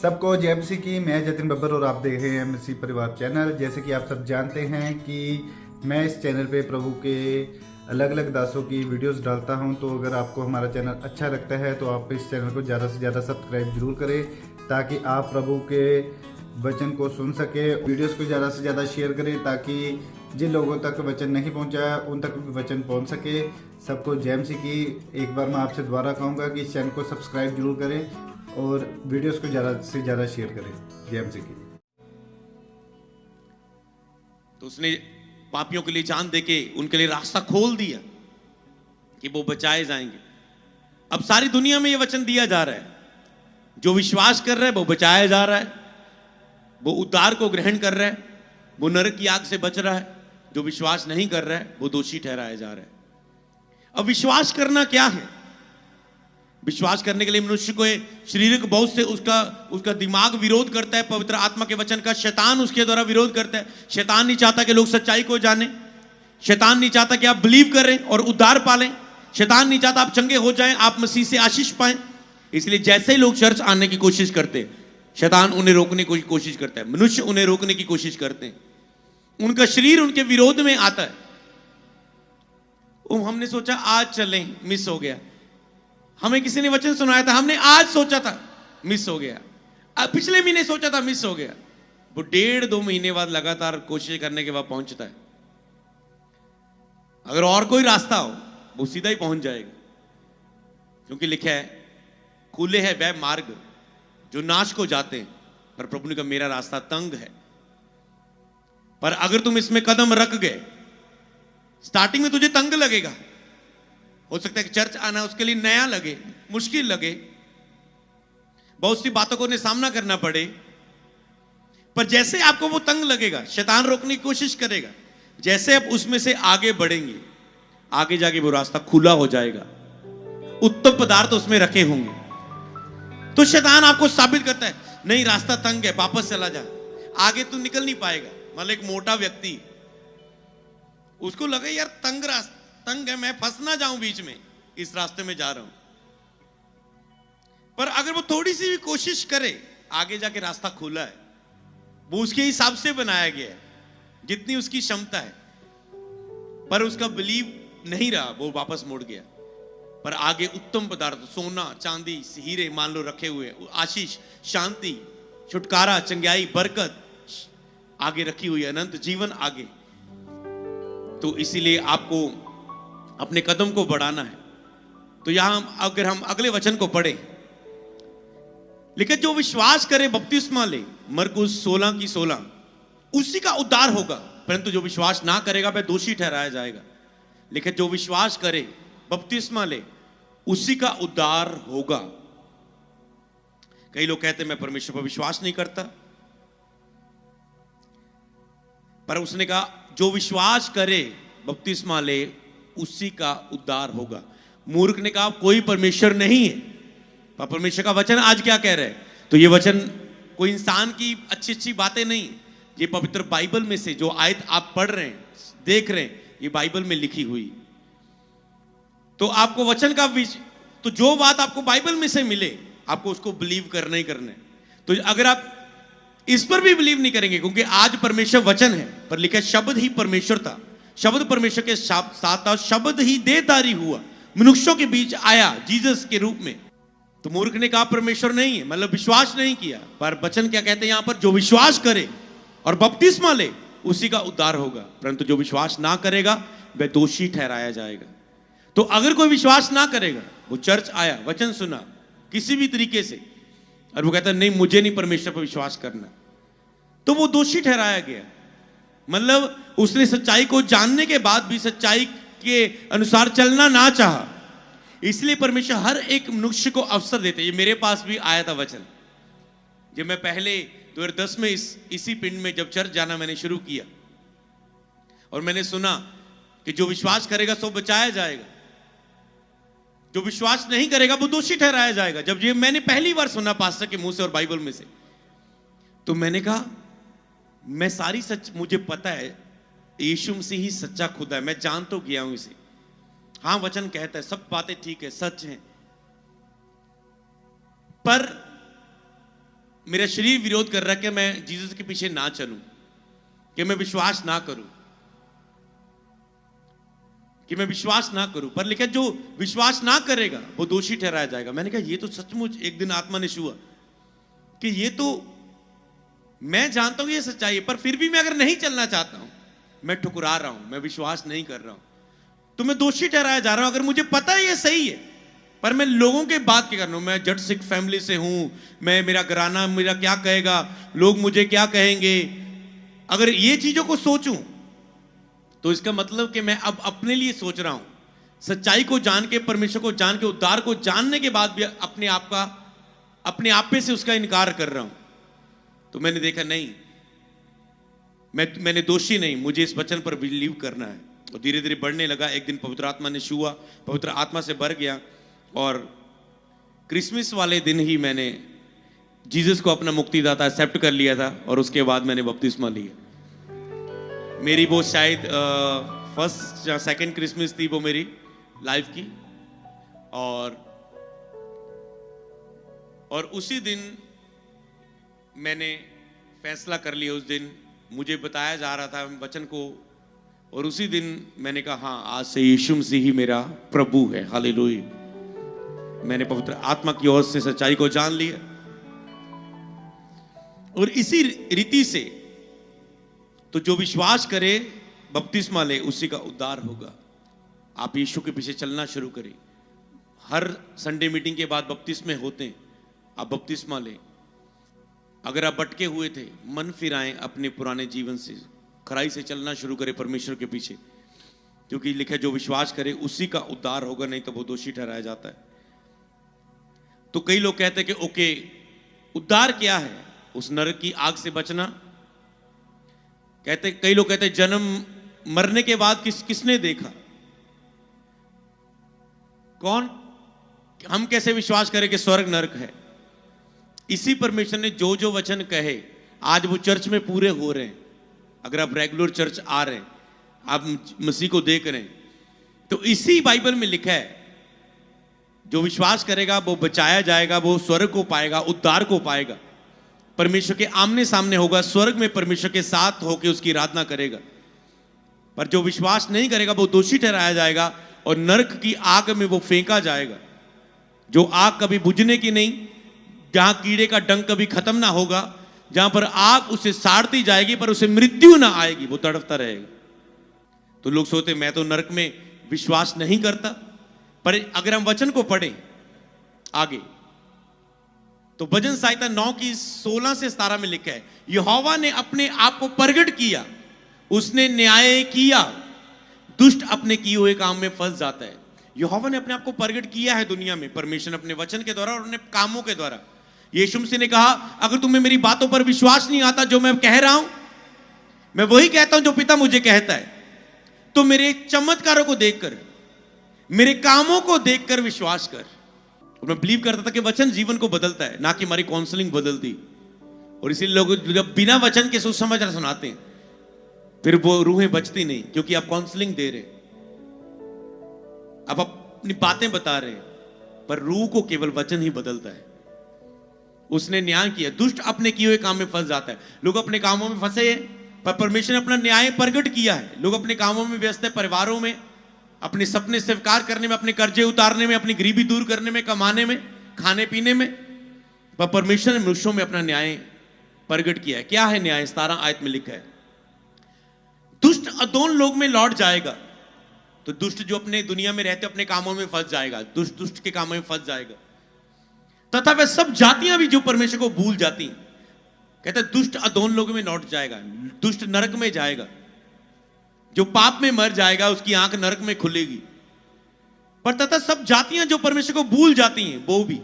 सबको जय मसीह की। मैं जतिन बब्बर और आप देख रहे हैं मसीह परिवार चैनल। जैसे कि आप सब जानते हैं कि मैं इस चैनल पे प्रभु के अलग अलग दासों की वीडियोस डालता हूं, तो अगर आपको हमारा चैनल अच्छा लगता है तो आप इस चैनल को ज़्यादा से ज़्यादा सब्सक्राइब जरूर करें, ताकि आप प्रभु के वचन को सुन सके। वीडियोस को ज़्यादा से ज़्यादा शेयर करें, ताकि जिन लोगों तक वचन नहीं पहुंचा उन तक भी वचन पहुंच सके। सबको जय मसीह की। एक बार मैं आपसे दोबारा कहूँगा कि इस चैनल को सब्सक्राइब जरूर करें और वीडियोस को ज़्यादा से ज़्यादा शेयर करें। जय मसीह की। तो उसने पापियों के लिए जान देके उनके लिए रास्ता खोल दिया कि वो बचाए जाएंगे। अब सारी दुनिया में ये वचन दिया जा रहा है, जो विश्वास कर रहा है वो बचाया जा रहा है, वो उद्धार को ग्रहण कर रहा है, वो नरक की आग से बच रहा है। जो विश्वास नहीं कर रहा है वो दोषी ठहराया जा रहा है। अब विश्वास करना क्या है? विश्वास करने के लिए मनुष्य को शारीरिक बहुत से उसका दिमाग विरोध करता है पवित्र आत्मा के वचन का। शैतान उसके द्वारा विरोध करता है। शैतान नहीं चाहता कि लोग सच्चाई को जाने। शैतान नहीं चाहता कि आप बिलीव करें और उद्धार पालें। शैतान नहीं चाहता आप चंगे हो जाएं, आप मसीह से आशीष पाएं। इसलिए जैसे ही लोग चर्च आने की कोशिश करते हैं, शैतान उन्हें रोकने की कोशिश करता है, मनुष्य उन्हें रोकने की कोशिश करते हैं। उनका शरीर उनके विरोध में आता है। हमने सोचा आज चलें, मिस हो गया। हमें किसी ने वचन सुनाया था, हमने आज सोचा था, मिस हो गया। पिछले महीने सोचा था, मिस हो गया। वो 1.5-2 महीने बाद लगातार कोशिश करने के बाद पहुंचता है। अगर और कोई रास्ता हो वो सीधा ही पहुंच जाएगा, क्योंकि लिखा है खुले है वह मार्ग जो नाश को जाते हैं, पर प्रभु ने कहा मेरा रास्ता तंग है। पर अगर तुम इसमें कदम रख गए, स्टार्टिंग में तुझे तंग लगेगा, हो सकता है कि चर्च आना उसके लिए नया लगे, मुश्किल लगे, बहुत सी बातों को उन्हें सामना करना पड़े। पर जैसे आपको वो तंग लगेगा, शैतान रोकने की कोशिश करेगा, जैसे आप उसमें से आगे बढ़ेंगे, आगे जाके वो रास्ता खुला हो जाएगा। उत्तम पदार्थ उसमें रखे होंगे। तो शैतान आपको साबित करता है नहीं रास्ता तंग है, वापस चला जा, आगे तू निकल नहीं पाएगा। मतलब एक मोटा व्यक्ति, उसको लगे यार तंग है, मैं फंस ना जाऊं बीच में, इस रास्ते में जा रहा हूं। पर अगर वो थोड़ी सी भी कोशिश करे, आगे जाके रास्ता खुला है। वो उसके हिसाब से बनाया गया है, जितनी उसकी क्षमता है। पर उसका बिलीव नहीं रहा, वो वापस मुड़ गया। पर आगे उत्तम पदार्थ, सोना चांदी हीरे मान लो रखे हुए, आशीष, शांति, छुटकारा, चंगाई, बरकत आगे रखी हुई है, अनंत जीवन आगे। तो इसीलिए आपको अपने कदम को बढ़ाना है। तो यहां अगर हम अगले वचन को पढ़ें, लेकिन जो विश्वास करे बपतिस्मा ले, मरकुस 16:16, उसी का उद्धार होगा, परंतु जो विश्वास ना करेगा वह दोषी ठहराया जाएगा। लेकिन जो विश्वास करे बपतिस्मा ले, उसी का उद्धार होगा। कई लोग कहते हैं मैं परमेश्वर पर विश्वास नहीं करता, पर उसने कहा जो विश्वास करे बपतिस्मा ले, उसी का उद्धार होगा। मूर्ख ने कहा कोई परमेश्वर नहीं है। पर परमेश्वर का वचन आज क्या कह रहा है? तो ये वचन कोई इंसान की अच्छी अच्छी बातें नहीं, ये पवित्र बाइबल में से जो आयत आप पढ़ रहे हैं, देख रहे हैं, ये बाइबल में लिखी हुई। तो आपको वचन का तो जो बात आपको बाइबल में से मिले, आपको उसको बिलीव करना ही करना है। तो अगर आप इस पर भी बिलीव नहीं करेंगे, क्योंकि आज परमेश्वर वचन है, पर लिखा शब्द ही परमेश्वर था, शब्द परमेश्वर के साथ था, शब्द ही देहधारी हुआ, मनुष्यों के बीच आया जीसस के रूप में। तो मूर्ख ने कहा परमेश्वर नहीं है, मतलब विश्वास नहीं किया। पर वचन क्या कहते हैं यहां पर? जो विश्वास करे और बपतिस्मा ले, उसी का उद्धार होगा, परंतु जो विश्वास ना करेगा वह दोषी ठहराया जाएगा। तो अगर कोई विश्वास ना करेगा, वो चर्च आया, वचन सुना किसी भी तरीके से, और वो कहता नहीं मुझे नहीं परमेश्वर पर विश्वास करना, तो वो दोषी ठहराया गया। मतलब उसने सच्चाई को जानने के बाद भी सच्चाई के अनुसार चलना ना चाहा। इसलिए परमेश्वर हर एक मनुष्य को अवसर देते। ये मेरे पास भी आया था वचन, जब मैं पहले 2010 में इसी पिंड में जब चर्च जाना मैंने शुरू किया, और मैंने सुना कि जो विश्वास करेगा सो बचाया जाएगा, जो विश्वास नहीं करेगा वो दोषी ठहराया जाएगा। जब ये मैंने पहली बार सुना पास्टर के मुंह से और बाइबल में से, तो मैंने कहा मैं सारी सच, मुझे पता है यीशु मसीह ही सच्चा खुदा है, मैं जान तो गया हूं इसे। हाँ वचन कहता है, सब बातें ठीक है, सच है, पर मेरा शरीर विरोध कर रहा है कि मैं जीसस के पीछे ना चलूं, कि मैं विश्वास ना करूं, कि मैं विश्वास ना करूं। पर लिखा जो विश्वास ना करेगा वो दोषी ठहराया जाएगा। मैंने कहा ये तो सचमुच एक दिन आत्मा ने छुआ कि ये तो मैं जानता हूं ये सच्चाई है, पर फिर भी मैं अगर नहीं चलना चाहता हूं, मैं ठुकरा रहा हूं, मैं विश्वास नहीं कर रहा हूं, तो मैं दोषी ठहराया जा रहा हूं। अगर मुझे पता है ये सही है, पर मैं लोगों के बात क्या कर रहा हूं, मैं जट सिख फैमिली से हूं, मैं मेरा घराना मेरा क्या कहेगा, लोग मुझे क्या कहेंगे, अगर ये चीजों को सोचूं तो इसका मतलब कि मैं अब अपने लिए सोच रहा हूं। सच्चाई को जान के, परमेश्वर को जान के, उद्धार को जानने के बाद भी अपने आप पे से उसका इनकार कर रहा हूं। तो मैंने देखा नहीं, मैंने दोषी नहीं, मुझे इस वचन पर बिलीव करना है। और धीरे धीरे बढ़ने लगा। एक दिन पवित्र आत्मा ने छुआ, पवित्र आत्मा से भर गया, और क्रिसमस वाले दिन ही मैंने जीसस को अपना मुक्तिदाता एक्सेप्ट कर लिया था। और उसके बाद मैंने बपतिस्मा लिया। मेरी वो शायद फर्स्ट या सेकंड क्रिसमस थी वो मेरी लाइफ की। और उसी दिन मैंने फैसला कर लिया। उस दिन मुझे बताया जा रहा था वचन को, और उसी दिन मैंने कहा हाँ, आज से यीशु मसीह ही मेरा प्रभु है। हालेलुया। मैंने पवित्र आत्मा की ओर से सच्चाई को जान लिया, और इसी रीति से तो जो विश्वास करे, बपतिस्मा ले, उसी का उद्धार होगा। आप यीशु के पीछे चलना शुरू करें। हर संडे मीटिंग के बाद बपतिस्मे होते हैं, आप बपतिस्मा लें। अगर आप भटके हुए थे, मन फिराएं अपने पुराने जीवन से, खराई से चलना शुरू करें परमेश्वर के पीछे, क्योंकि लिखा है जो विश्वास करे उसी का उद्धार होगा, नहीं तो वो दोषी ठहराया जाता है। तो कई लोग कहते हैं कि ओके, उद्धार क्या है? उस नरक की आग से बचना। कई लोग कहते हैं जन्म मरने के बाद किसने देखा? कौन? हम कैसे विश्वास करें कि स्वर्ग नरक है? इसी परमेश्वर ने जो जो वचन कहे, आज वो चर्च में पूरे हो रहे हैं। अगर आप रेगुलर चर्च आ रहे हैं, आप मसीह को देख रहे हैं, तो इसी बाइबल में लिखा है जो विश्वास करेगा वो बचाया जाएगा, वो स्वर्ग को पाएगा, उद्धार को पाएगा, परमेश्वर के आमने सामने होगा, स्वर्ग में परमेश्वर के साथ होकर उसकी आराधना करेगा। पर जो विश्वास नहीं करेगा वो दोषी ठहराया जाएगा, और नरक की आग में वो फेंका जाएगा, जो आग कभी बुझने की नहीं, जहां कीड़े का डंक कभी खत्म ना होगा, जहां पर आग उसे साड़ती जाएगी पर उसे मृत्यु ना आएगी, वो तड़पता रहेगा। तो लोग सोचते मैं तो नरक में विश्वास नहीं करता, पर अगर हम वचन को पढ़ें आगे, तो भजन संहिता 9 की 16 से 17 में लिखा है, यहोवा ने अपने आप को प्रगट किया, उसने न्याय किया, दुष्ट अपने किए हुए काम में फंस जाता है। यहोवा ने अपने आप को प्रगट किया है दुनिया में, परमेश्वर अपने वचन के द्वारा और अपने कामों के द्वारा। यीशु मसीह ने कहा अगर तुम्हें मेरी बातों पर विश्वास नहीं आता, जो मैं कह रहा हूं मैं वही कहता हूं जो पिता मुझे कहता है, तो मेरे चमत्कारों को देखकर, मेरे कामों को देखकर विश्वास कर। और मैं बिलीव करता था कि वचन जीवन को बदलता है, ना कि हमारी काउंसलिंग बदलती। और इसीलिए लोग जब बिना वचन के सुसमाचार सुनाते हैं, फिर वो रूहें बचती नहीं, क्योंकि आप काउंसलिंग दे रहे, आप अपनी बातें बता रहे हैं, पर रूह को केवल वचन ही बदलता है। उसने न्याय किया, दुष्ट अपने किए हुए काम में फंस जाता है। लोग अपने कामों में फंसे हैं, पर परमेश्वर ने अपना न्याय प्रकट किया है। लोग अपने कामों में व्यस्त है, परिवारों में, अपने सपने स्वीकार करने में, अपने कर्जे उतारने में, अपनी गरीबी दूर करने में, कमाने में, खाने पीने में, पर परमेश्वर ने मनुष्यों में अपना न्याय प्रकट किया है। क्या है न्याय? 17 आयत में लिखा है, दुष्ट अधोन लोग में लौट जाएगा। तो दुष्ट जो अपने दुनिया में रहते अपने कामों में फंस जाएगा, दुष्ट के कामों में फंस जाएगा। तथा वह सब जातियां भी जो परमेश्वर को भूल जाती, कहते दुष्ट अधोन लोगों में लौट जाएगा, दुष्ट नरक में जाएगा। जो पाप में मर जाएगा उसकी आंख नरक में खुलेगी। पर तथा सब जातियां जो परमेश्वर को भूल जाती हैं वो भी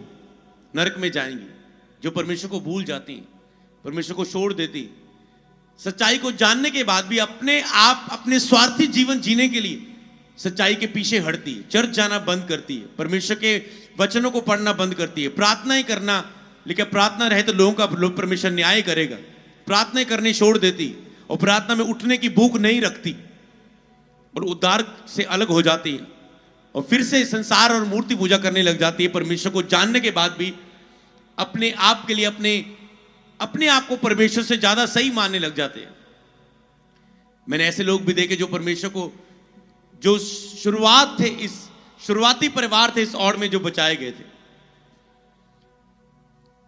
नरक में जाएंगी। जो परमेश्वर को भूल जाती हैं, परमेश्वर को छोड़ देती, सच्चाई को जानने के बाद भी अपने आप अपने स्वार्थी जीवन जीने के लिए सच्चाई के पीछे हटती है, चर्च जाना बंद करती है, परमेश्वर के वचनों को पढ़ना बंद करती है, प्रार्थना ही करना, लेकिन प्रार्थना रहे तो लोगों का परमेश्वर न्याय करेगा, प्रार्थना करनी छोड़ देती, और प्रार्थना में उठने की भूख नहीं रखती, और उद्धार से अलग हो जाती है, और फिर से संसार और मूर्ति पूजा करने लग जाती है। परमेश्वर को जानने के बाद भी अपने आप के लिए, अपने अपने आप को परमेश्वर से ज्यादा सही मानने लग जाते हैं। मैंने ऐसे लोग भी देखे जो परमेश्वर को, जो शुरुआती परिवार थे इस ओर में जो बचाए गए थे,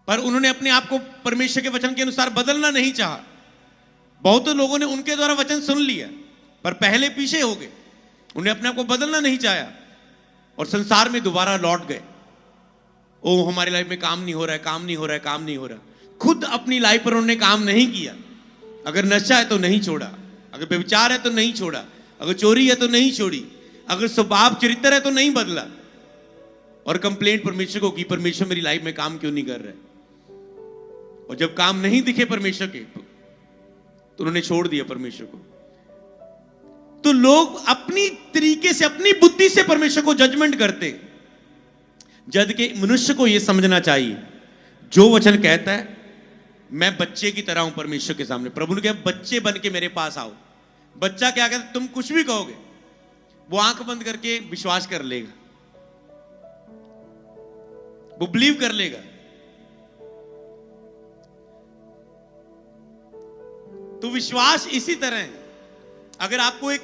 पर उन्होंने अपने आप को परमेश्वर के वचन के अनुसार बदलना नहीं चाहा। बहुत लोगों ने उनके द्वारा वचन सुन लिया पर पहले पीछे हो गए, उन्हें अपने आप को बदलना नहीं चाहा और संसार में दोबारा लौट गए। ओ हमारी लाइफ में काम नहीं हो रहा है, काम नहीं हो रहा है, काम नहीं हो रहा। खुद अपनी लाइफ पर उन्होंने काम नहीं किया। अगर नशा है तो नहीं छोड़ा, अगर व्यभिचार है तो नहीं छोड़ा, अगर चोरी है तो नहीं छोड़ी, अगर स्वभाव चरित्र है तो नहीं बदला, और कंप्लेंट परमेश्वर को की, परमेश्वर मेरी लाइफ में काम क्यों नहीं कर रहा है। और जब काम नहीं दिखे परमेश्वर के तो उन्होंने छोड़ दिया परमेश्वर को। तो लोग अपनी तरीके से, अपनी बुद्धि से परमेश्वर को जजमेंट करते, जबकि मनुष्य को यह समझना चाहिए जो वचन कहता है, मैं बच्चे की तरह हूं परमेश्वर के सामने। प्रभु ने कहा बच्चे बन के मेरे पास आओ। बच्चा क्या कहता है, तुम कुछ भी कहोगे वो आंख बंद करके विश्वास कर लेगा, वो बिलीव कर लेगा। तो विश्वास इसी तरह है। अगर आपको एक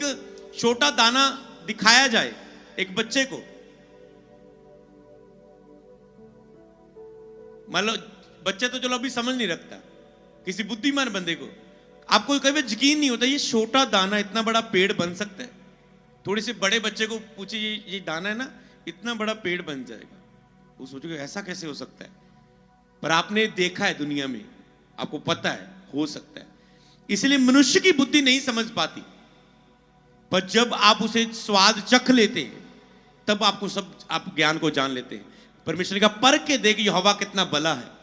छोटा दाना दिखाया जाए एक बच्चे को, मान लो बच्चे तो चलो अभी समझ नहीं रखता, किसी बुद्धिमान बंदे को आपको कभी यकीन नहीं होता ये छोटा दाना इतना बड़ा पेड़ बन सकता है। थोड़े से बड़े बच्चे को पूछे ये दाना है ना, इतना बड़ा पेड़ बन जाएगा, वो सोचेगा ऐसा कैसे हो सकता है। पर आपने देखा है दुनिया में, आपको पता है हो सकता है। इसलिए मनुष्य की बुद्धि नहीं समझ पाती, पर जब आप उसे स्वाद चख लेते हैं तब आपको सब, आप ज्ञान को जान लेते हैं। परमेश्वर का परख के देख यहोवा कितना भला है,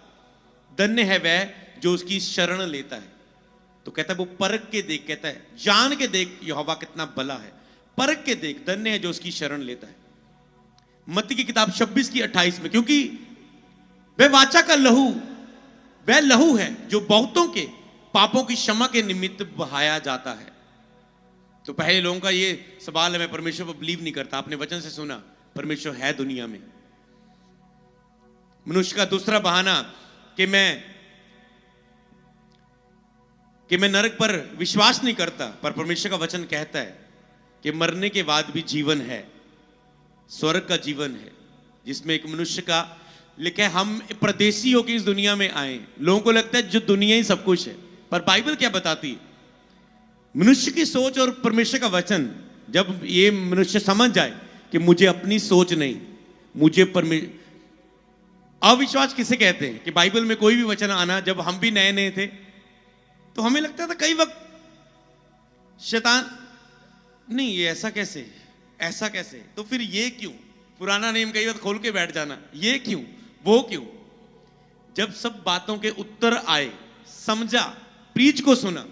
धन्य है वह जो उसकी शरण लेता है। तो कहता है वो परख के देख, कहता है जान के देख यहोवा कितना भला है, परख के देख, धन्य है जो उसकी शरण लेता है। मत्ती की किताब 26:28 में, क्योंकि वह वाचा का लहू वह लहू है जो बहुतों के पापों की क्षमा के निमित्त बहाया जाता है। तो पहले लोगों का ये सवाल है, मैं परमेश्वर पर बिलीव नहीं करता। आपने वचन से सुना परमेश्वर है दुनिया में। मनुष्य का दूसरा बहाना कि मैं नरक पर विश्वास नहीं करता, पर परमेश्वर का वचन कहता है कि मरने के बाद भी जीवन है, स्वर्ग का जीवन है, जिसमें एक मनुष्य का लिखा है हम परदेसी होकर इस दुनिया में आए। लोगों को लगता है जो दुनिया ही सब कुछ है, पर बाइबल क्या बताती है? मनुष्य की सोच और परमेश्वर का वचन, जब ये मनुष्य समझ जाए कि मुझे अपनी सोच नहीं, मुझे अविश्वास किसे कहते हैं कि बाइबल में कोई भी वचन आना, जब हम भी नए नए थे तो हमें लगता था कई वक्त शैतान, नहीं ये ऐसा कैसे, ऐसा कैसे, तो फिर ये क्यों, पुराना नेम कई बार खोल के बैठ जाना, ये क्यों, वो क्यों। जब सब बातों के उत्तर आए, समझा, प्रीच को सुना,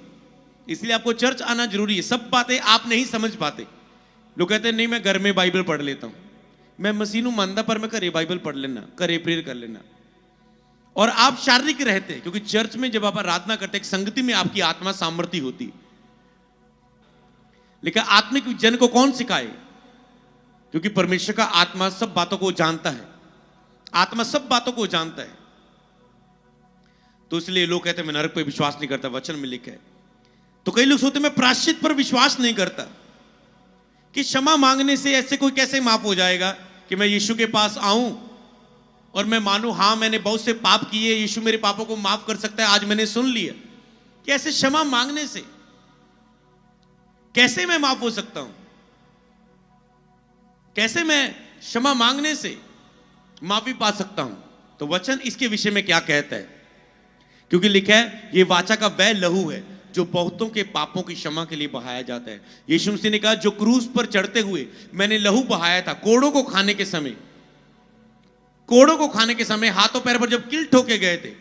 इसलिए आपको चर्च आना जरूरी है। सब बातें आप नहीं समझ पाते। लोग कहते हैं नहीं मैं घर में बाइबल पढ़ लेता हूं, मैं मसीनू मानता, पर मैं घरे बाइबल पढ़ लेना, घरे प्रेयर कर लेना। और आप शारीरिक रहते हैं, क्योंकि चर्च में जब आप आराधना करते हैं, एक संगति में आपकी आत्मा सामर्थ्य होती। लेकिन आत्मिक जन को कौन सिखाए? क्योंकि परमेश्वर का आत्मा सब बातों को जानता है, आत्मा सब बातों को जानता है। तो इसलिए लोग कहते हैं मैं नरक पर विश्वास नहीं करता, वचन में लिखा है। तो कई लोग सोचते मैं प्रायश्चित पर विश्वास नहीं करता, कि क्षमा मांगने से ऐसे कोई कैसे माफ हो जाएगा कि मैं यीशु के पास आऊं और मैं मानूं हाँ मैंने बहुत से पाप किए, यीशु मेरे पापों को माफ कर सकता है, आज मैंने सुन लिया। कि ऐसे क्षमा मांगने से कैसे मैं माफ हो सकता हूं? कैसे मैं क्षमा मांगने से माफी पा सकता हूं? तो वचन इसके विषय में क्या कहता है? क्योंकि लिखा है ये वाचा का वह लहू है जो बहुतों के पापों की क्षमा के लिए बहाया जाता है। यीशु मसीह ने कहा जो क्रूस पर चढ़ते हुए मैंने लहू बहाया था, कोड़ों को खाने के समय, कोड़ों को खाने के समय हाथों पैर पर जब किल ठोके गए थे,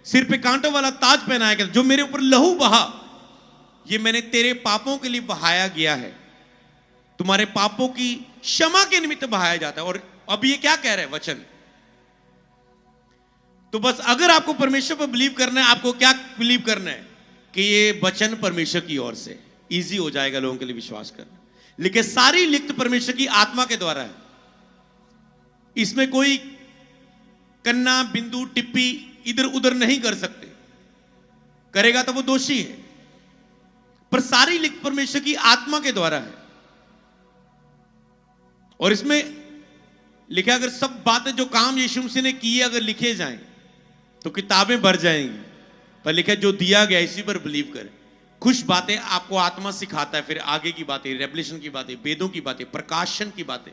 सिर पे कांटों वाला ताज पहनाया गया, जो मेरे ऊपर लहू बहा, ये मैंने तेरे पापों के लिए बहाया गया है, तुम्हारे पापों की क्षमा के निमित्त बहाया जाता है। और अब ये क्या कह रहा है वचन? तो बस अगर आपको परमेश्वर पर बिलीव करना है, आपको क्या बिलीव करना है? कि ये वचन परमेश्वर की ओर से, इजी हो जाएगा लोगों के लिए विश्वास करना। लेकिन सारी लिखत परमेश्वर की आत्मा के द्वारा है, इसमें कोई कन्ना बिंदु टिप्पी इधर उधर नहीं कर सकते। करेगा तो वो दोषी है, पर सारी लिखत परमेश्वर की आत्मा के द्वारा है। और इसमें लिखा अगर सब बातें जो काम यीशु मसीह ने किए अगर लिखे जाएं तो किताबें भर जाएंगी, पर लिखा जो दिया गया इसी पर बिलीव करें। कुछ बातें आपको आत्मा सिखाता है, फिर आगे की बातें, रेवलेशन की बातें, वेदों की बातें, प्रकाशन की बातें।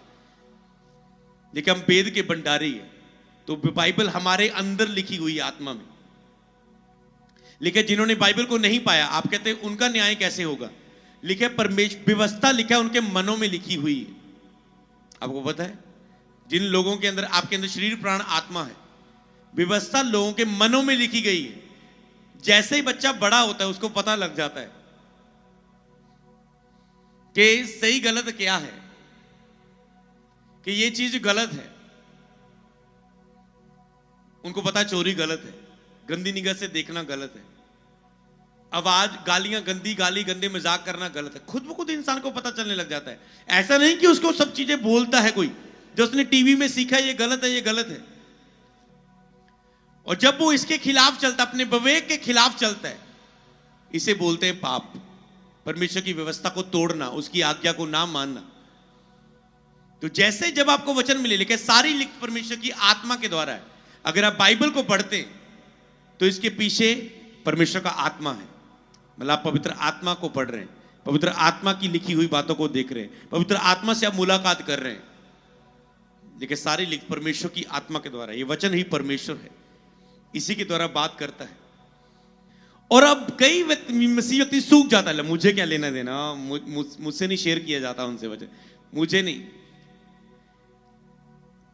देखिए हम वेद के भंडारी है, तो बाइबल हमारे अंदर लिखी हुई आत्मा में। लिखे जिन्होंने बाइबल को नहीं पाया, आप कहते हैं उनका न्याय कैसे होगा? लिखे परमेश्वर व्यवस्था लिखा है उनके मनों में लिखी हुई है। आपको पता है जिन लोगों के अंदर, आपके अंदर शरीर प्राण आत्मा है, व्यवस्था लोगों के मनों में लिखी गई है। जैसे ही बच्चा बड़ा होता है उसको पता लग जाता है कि सही गलत क्या है, कि ये चीज गलत है। उनको पता चोरी गलत है, गंदी निगाह से देखना गलत है, आवाज गालियां, गंदी गाली, गंदे मजाक करना गलत है। खुद ब खुद इंसान को पता चलने लग जाता है। ऐसा नहीं कि उसको सब चीजें बोलता है कोई, जो उसने टीवी में सीखा ये गलत है, ये गलत है। और जब वो इसके खिलाफ चलता, अपने विवेक के खिलाफ चलता है, इसे बोलते हैं पाप। परमेश्वर की व्यवस्था को तोड़ना, उसकी आज्ञा को ना मानना। तो जैसे जब आपको वचन मिले, लेकिन सारी लिखत परमेश्वर की आत्मा के द्वारा है। अगर आप बाइबल को पढ़ते हैं तो इसके पीछे परमेश्वर का आत्मा है। मतलब आप पवित्र आत्मा को पढ़ रहे हैं, पवित्र आत्मा की लिखी हुई बातों को देख रहे हैं, पवित्र आत्मा से आप मुलाकात कर रहे हैं। लेकिन सारी लिखत परमेश्वर की आत्मा के द्वारा, ये वचन ही परमेश्वर है, इसी के द्वारा बात करता है। और अब कई मसीह व्यक्ति सूख जाता है, मुझे क्या लेना देना, मुझसे नहीं शेयर किया जाता उनसे वचन, मुझे नहीं।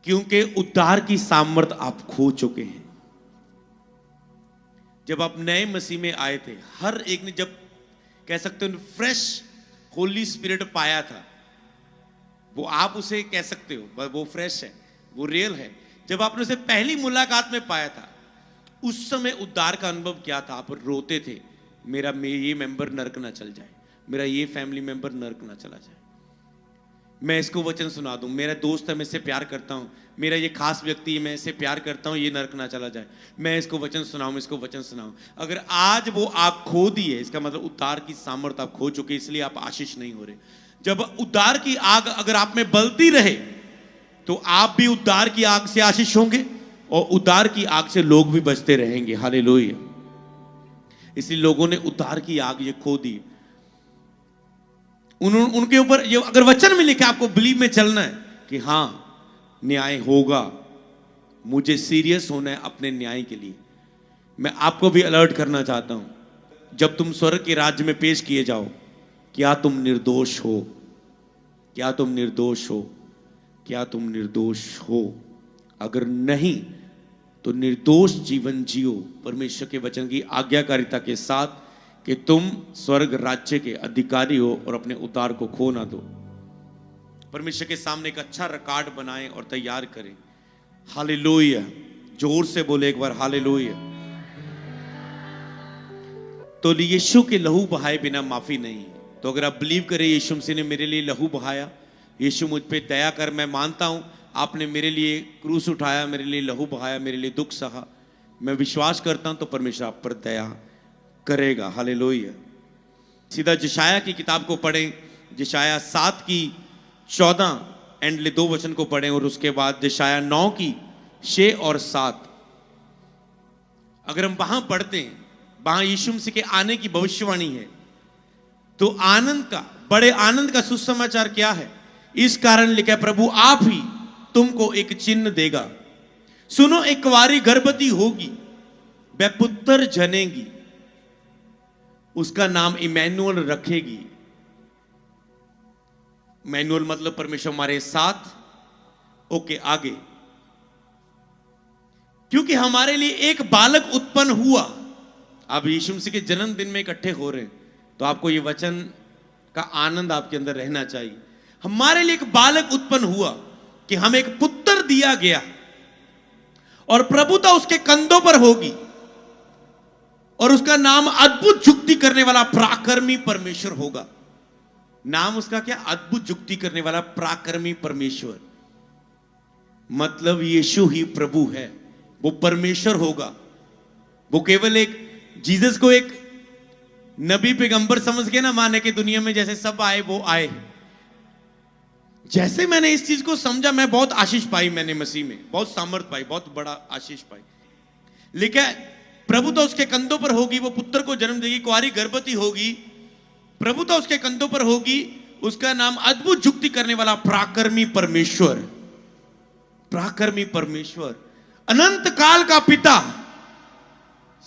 क्योंकि उद्धार की सामर्थ आप खो चुके हैं। जब आप नए मसीह में आए थे, हर एक ने, जब कह सकते हो फ्रेश होली स्पिरिट पाया था, वो आप उसे कह सकते हो वो फ्रेश है, वो रियल है। जब आपने उसे पहली मुलाकात में पाया था, उस समय उद्धार का अनुभव क्या था? आप रोते थे, मेरा ये मेंबर नरक ना चल जाए, मेरा ये फैमिली मेंबर नरक ना चला जाए, मैं इसको वचन सुना दूं, मेरा दोस्त है मैं इससे प्यार करता हूं, मेरा ये खास व्यक्ति है मैं इससे प्यार करता हूं, ये नरक ना चला जाए, मैं इसको वचन सुनाऊं, इसको वचन सुनाऊं। अगर आज वो आप खो दिए, इसका मतलब उद्धार की सामर्थ्य आप खो चुके, इसलिए आप आशीष नहीं हो रहे। जब उद्धार की आग अगर आप में बलती रहे तो आप भी उद्धार की आग से आशीष होंगे और उद्धार की आग से लोग भी बचते रहेंगे। हालेलुया। इसलिए लोगों ने उद्धार की आग ये खो दी। उनके ऊपर ये अगर वचन में लिखा, आपको बिलीव में चलना है कि हां न्याय होगा, मुझे सीरियस होना है अपने न्याय के लिए। मैं आपको भी अलर्ट करना चाहता हूं, जब तुम स्वर्ग के राज्य में पेश किए जाओ, क्या तुम निर्दोष हो? क्या तुम निर्दोष हो? क्या तुम निर्दोष हो? अगर नहीं तो निर्दोष जीवन जियो परमेश्वर के वचन की आज्ञाकारिता के साथ, कि तुम स्वर्ग राज्य के अधिकारी हो और अपने उद्धार को खो ना दो। परमेश्वर के सामने एक अच्छा रिकॉर्ड बनाएं और तैयार करें। हालेलुया। जोर से बोले एक बार हालेलुया। तो यीशु के लहू बहाए बिना माफी नहीं। तो अगर आप बिलीव करें यीशु मसीह ने मेरे लिए लहू बहाया, यीशु मुझ पे दया कर, मैं मानता हूं आपने मेरे लिए क्रूस उठाया, मेरे लिए लहू बहाया, मेरे लिए दुख सहा, मैं विश्वास करता हूं तो परमेश्वर आप पर दया करेगा। हालेलुया। सीधा यशायाह की किताब को पढ़ें, यशायाह 7 की 14 एंड 2 वचन को पढ़ें, और उसके बाद यशायाह 9 की 6 और 7। अगर हम वहां पढ़ते हैं, वहां यीशु मसीह के आने की भविष्यवाणी है। तो आनंद का, बड़े आनंद का सुसमाचार क्या है? इस कारण लिखा है, प्रभु आप ही तुमको एक चिन्ह देगा, सुनो एक कुंवारी गर्भवती होगी, वह पुत्र जनेगी, उसका नाम इमैनुअल रखेगी। इमैनुअल मतलब परमेश्वर हमारे साथ। ओके, आगे, क्योंकि हमारे लिए एक बालक उत्पन्न हुआ। आप यीशु मसीह के जन्मदिन में इकट्ठे हो रहे हैं, तो आपको ये वचन का आनंद आपके अंदर रहना चाहिए। हमारे लिए एक बालक उत्पन्न हुआ, कि हमें एक पुत्र दिया गया, और प्रभुता उसके कंधों पर होगी, और उसका नाम अद्भुत जुक्ति करने वाला पराक्रमी परमेश्वर होगा। नाम उसका क्या? अद्भुत जुक्ति करने वाला पराक्रमी परमेश्वर। मतलब यीशु ही प्रभु है, वो परमेश्वर होगा। वो केवल एक जीसस को एक नबी पैगंबर समझ के ना माने कि दुनिया में जैसे सब आए वो आए। जैसे मैंने इस चीज को समझा, मैं बहुत आशीष पाई, मैंने मसीह में बहुत सामर्थ पाई, बहुत बड़ा आशीष पाई। लिखा है प्रभुता उसके कंधों पर होगी, वो पुत्र को जन्म देगी, कुंवारी गर्भवती होगी, प्रभुता उसके कंधों पर होगी, उसका नाम अद्भुत युक्ति करने वाला, पराक्रमी परमेश्वर, पराक्रमी परमेश्वर, अनंत काल का पिता,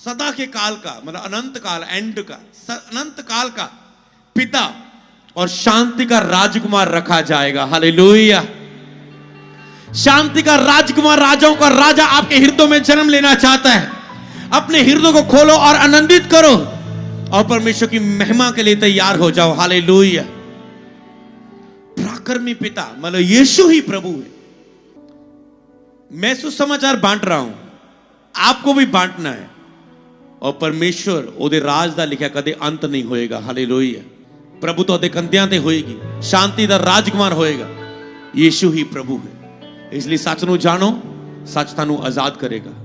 सदा के काल का, मतलब अनंत काल, एंड का, अनंत काल का पिता, और शांति का राजकुमार रखा जाएगा। हालेलुया। शांति का राजकुमार, राजाओं का राजा आपके हृदयों में जन्म लेना चाहता है। अपने हृदय को खोलो और आनंदित करो और परमेश्वर की महिमा के लिए तैयार हो जाओ। हालेलुया। पराक्रमी पिता मतलब यीशु ही प्रभु है। मैं सुसमाचार बांट रहा हूं, आपको भी बांटना है। और परमेश्वर ओदे राज दा लिखा कदे अंत नहीं होएगा। हालेलुया। प्रभु तो ओदे कंधियां ते होएगी, शांति दा राजकुमार होएगा। यीशु ही प्रभु है। इसलिए सच नूं जानो, सच तानू आजाद करेगा।